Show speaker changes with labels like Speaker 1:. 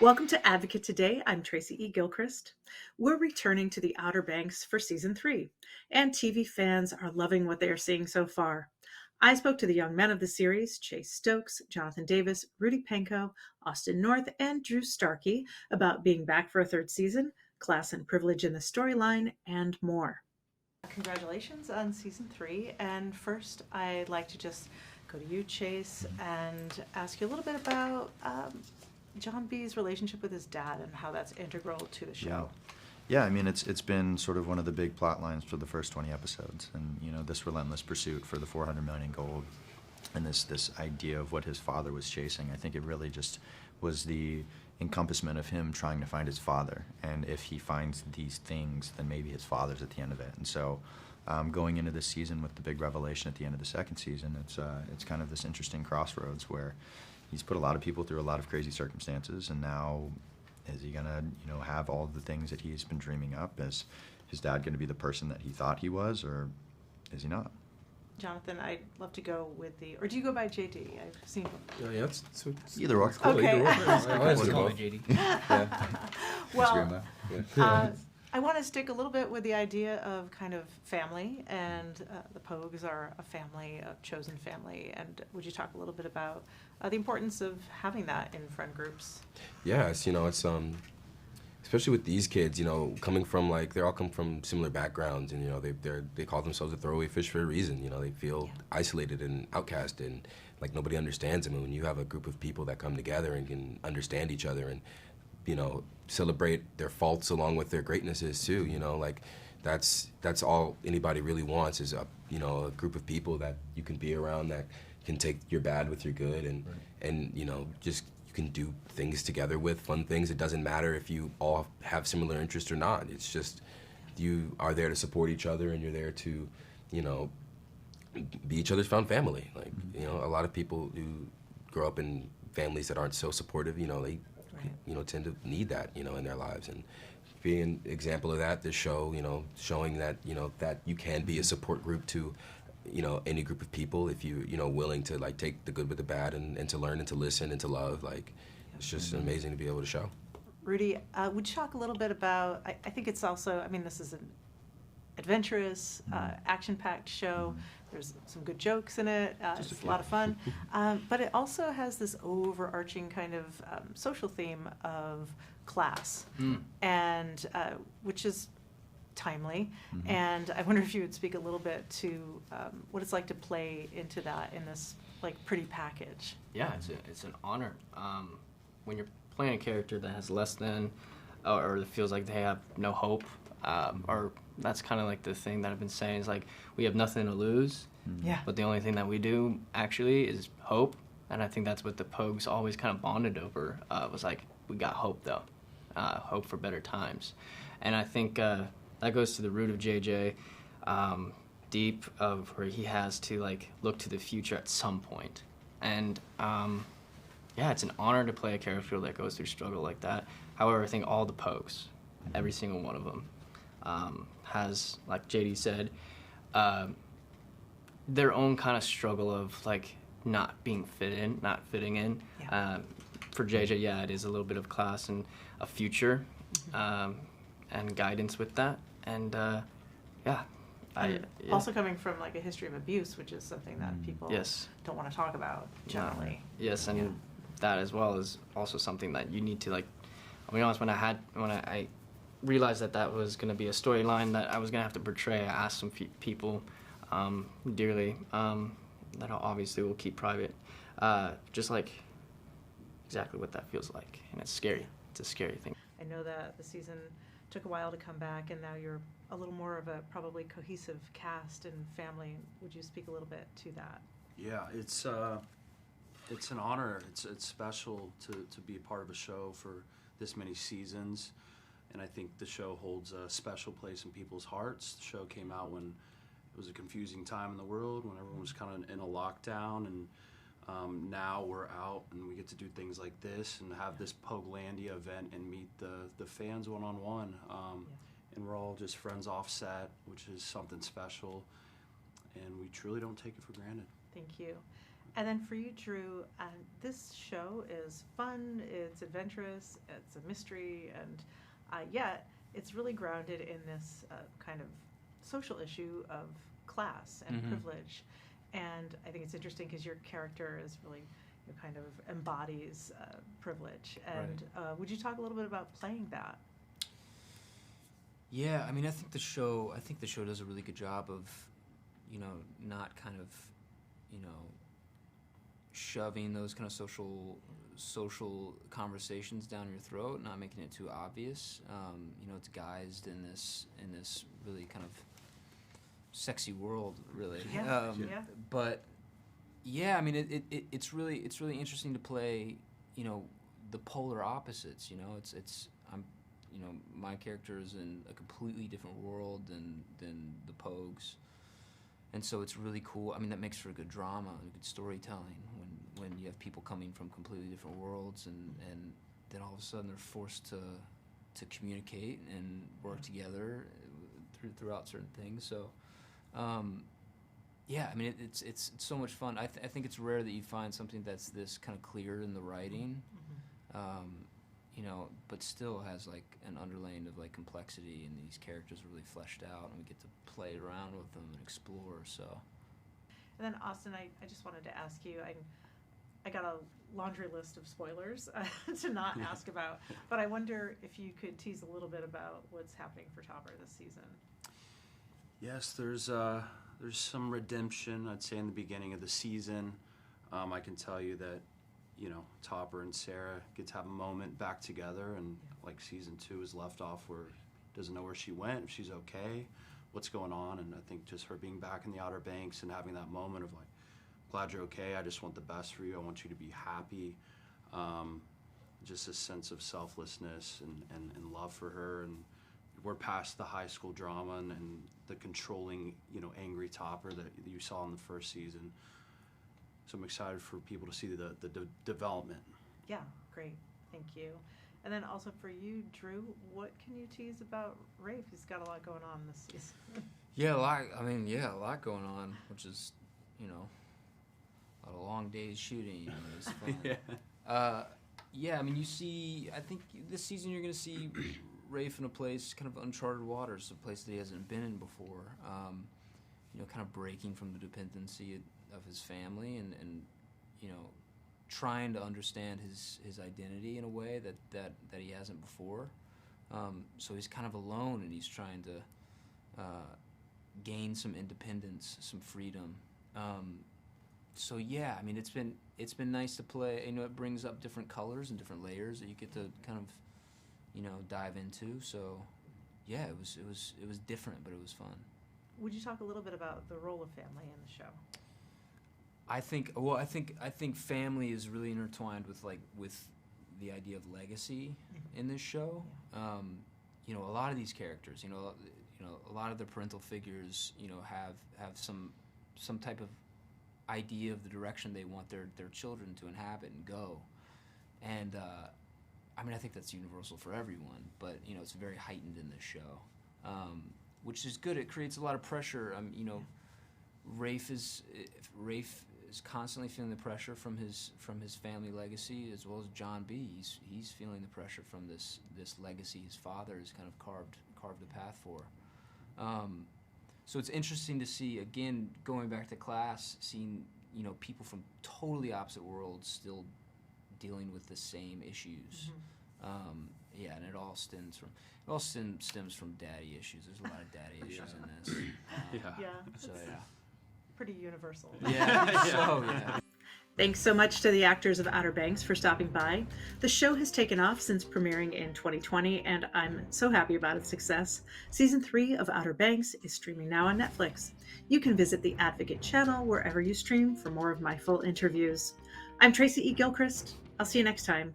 Speaker 1: Welcome to Advocate Today. I'm Tracy E. Gilchrist. We're returning to the Outer Banks for season 3, and TV fans are loving what they are seeing so far. I spoke to the young men of the series, Chase Stokes, Jonathan Davis, Rudy Pankow, Austin North, and Drew Starkey, about being back for a third season, class and privilege in the storyline, and more. Congratulations on season 3. And first, I'd like to just go to you, Chase, and ask you a little bit about John B's relationship with his dad and how that's integral to the show.
Speaker 2: Yeah, I mean, it's been sort of one of the big plot lines for the first 20 episodes, and this relentless pursuit for the 400 million gold, and this idea of what his father was chasing. I think it really just was the encompassment of him trying to find his father, and if he finds these things, then maybe his father's at the end of it. And so, going into this season with the big revelation at the end of the second season, it's kind of this interesting crossroads where he's put a lot of people through a lot of crazy circumstances, and now is he gonna, have all the things that he's been dreaming up? Is his dad gonna be the person that he thought he was, or is he not?
Speaker 1: Jonathan, I'd love to go with or do you go by JD? I've seen.
Speaker 3: Yeah, it's
Speaker 2: Either or.
Speaker 3: cool.
Speaker 1: Okay.
Speaker 3: Either or. I
Speaker 4: Let's
Speaker 3: like
Speaker 4: call
Speaker 3: both.
Speaker 4: it JD.
Speaker 3: Yeah.
Speaker 1: Well,
Speaker 3: Yeah.
Speaker 1: I want to stick a little bit with the idea of kind of family, and the Pogues are a family, a chosen family. And would you talk a little bit about the importance of having that in friend groups?
Speaker 3: Yeah, it's especially with these kids, coming from they all come from similar backgrounds, and they call themselves a throwaway fish for a reason. They feel isolated and outcast, and like nobody understands them. And when you have a group of people that come together and can understand each other and celebrate their faults along with their greatnesses too, that's all anybody really wants is a group of people that you can be around that can take your bad with your good, and just you can do things together with fun things. It doesn't matter if you all have similar interests or not. It's just you are there to support each other, and you're there to be each other's found family. A lot of people who grow up in families that aren't so supportive, they tend to need that, in their lives. And being an example of that, this show, showing that, that you can be a support group to, any group of people if you, willing to take the good with the bad and to learn and to listen and to love. It's just amazing to be able to show.
Speaker 1: Rudy, would you talk a little bit about, I think it's also, this is an adventurous, action-packed show. There's some good jokes in it. It's a lot of fun. But it also has this overarching kind of social theme of class, and which is timely. And I wonder if you would speak a little bit to what it's like to play into that in this pretty package.
Speaker 4: Yeah, it's an honor. When you're playing a character that has less than, or that feels like they have no hope, or that's kind of the thing that I've been saying is we have nothing to lose.
Speaker 1: Yeah.
Speaker 4: But the only thing that we do actually is hope, and I think that's what the Pogues always kind of bonded over. Was we got hope though, hope for better times, and I think that goes to the root of JJ, deep of where he has to look to the future at some point, and yeah, it's an honor to play a character that goes through struggle like that. However, I think all the Pogues, every single one of them, has, like JD said, their own kind of struggle of not fitting in.
Speaker 1: Yeah.
Speaker 4: For JJ, yeah, it is a little bit of class and a future, and guidance with that, and yeah.
Speaker 1: Also coming from a history of abuse, which is something that people don't want to talk about generally.
Speaker 4: Yes, and that as well is also something that you need to I'll be honest, when I realized that was going to be a storyline that I was going to have to portray, I asked some people dearly that I obviously will keep private, just exactly what that feels like, and it's scary. It's a scary thing.
Speaker 1: I know that the season took a while to come back, and now you're a little more of a probably cohesive cast and family. Would you speak a little bit to that?
Speaker 5: Yeah, it's an honor. It's special to be a part of a show for this many seasons, and I think the show holds a special place in people's hearts. The show came out when it was a confusing time in the world, when everyone was kind of in a lockdown, and now we're out and we get to do things like this and have this Poguelandia event and meet the fans one-on-one. And we're all just friends off set, which is something special, and we truly don't take it for granted.
Speaker 1: Thank you. And then for you, Drew, this show is fun, it's adventurous, it's a mystery, and yet it's really grounded in this kind of social issue of class and privilege. And I think it's interesting because your character is really kind of embodies privilege. And would you talk a little bit about playing that?
Speaker 6: Yeah, I mean, I think the show does a really good job of, not kind of, shoving those kind of social conversations down your throat, not making it too obvious. It's guised in this really kind of sexy world, really.
Speaker 1: Yeah.
Speaker 6: But yeah, I mean, it's really interesting to play, the polar opposites. My character is in a completely different world than the Pogues, and so it's really cool. I mean, that makes for good drama, good storytelling when you have people coming from completely different worlds, and then all of a sudden they're forced to communicate and work together throughout certain things. So, yeah, I mean, it's so much fun. I think it's rare that you find something that's this kind of clear in the writing. But still has like an underlaying of like complexity, and these characters are really fleshed out, and we get to play around with them and explore. So,
Speaker 1: And then Austin, I just wanted to ask you, I got a laundry list of spoilers to not ask about, but I wonder if you could tease a little bit about what's happening for Topper this season.
Speaker 5: Yes, there's some redemption, I'd say, in the beginning of the season. I can tell you that, Topper and Sarah get to have a moment back together, and like season 2 is left off where doesn't know where she went, if she's okay, what's going on, and I think just her being back in the Outer Banks and having that moment of like, glad you're okay, I just want the best for you, I want you to be happy, just a sense of selflessness and love for her, and we're past the high school drama and the controlling, angry Topper that you saw in the first season. So I'm excited for people to see the development.
Speaker 1: Yeah, great. Thank you. And then also for you, Drew, what can you tease about Rafe? He's got a lot going on this season.
Speaker 6: yeah, a lot going on, which is, a lot of long days shooting. It's fun. I mean, I think this season you're going to see Rafe in a place, kind of uncharted waters, a place that he hasn't been in before. Kind of breaking from the dependency of his family and trying to understand his identity in a way that he hasn't before. So he's kind of alone, and he's trying to gain some independence, some freedom. So yeah, I mean, it's been nice to play. It brings up different colors and different layers that you get to kind of dive into. So yeah, it was different, but it was fun.
Speaker 1: Would you talk a little bit about the role of family in the show?
Speaker 6: I think family is really intertwined with the idea of legacy in this show. A lot of these characters, a lot of the parental figures, have some type of idea of the direction they want their children to inhabit and go. And I mean, I think that's universal for everyone, but it's very heightened in this show, which is good. It creates a lot of pressure. Rafe is constantly feeling the pressure from his family legacy, as well as John B. He's feeling the pressure from this legacy his father has kind of carved the path for. So it's interesting to see, again, going back to class, seeing people from totally opposite worlds still dealing with the same issues. And it all stems from daddy issues. There's a lot of daddy issues in this. So yeah.
Speaker 1: Pretty universal.
Speaker 6: Yeah.
Speaker 1: Thanks so much to the actors of Outer Banks for stopping by. The show has taken off since premiering in 2020, and I'm so happy about its success. Season 3 of Outer Banks is streaming now on Netflix. You can visit the Advocate channel wherever you stream for more of my full interviews. I'm Tracy E. Gilchrist. I'll see you next time.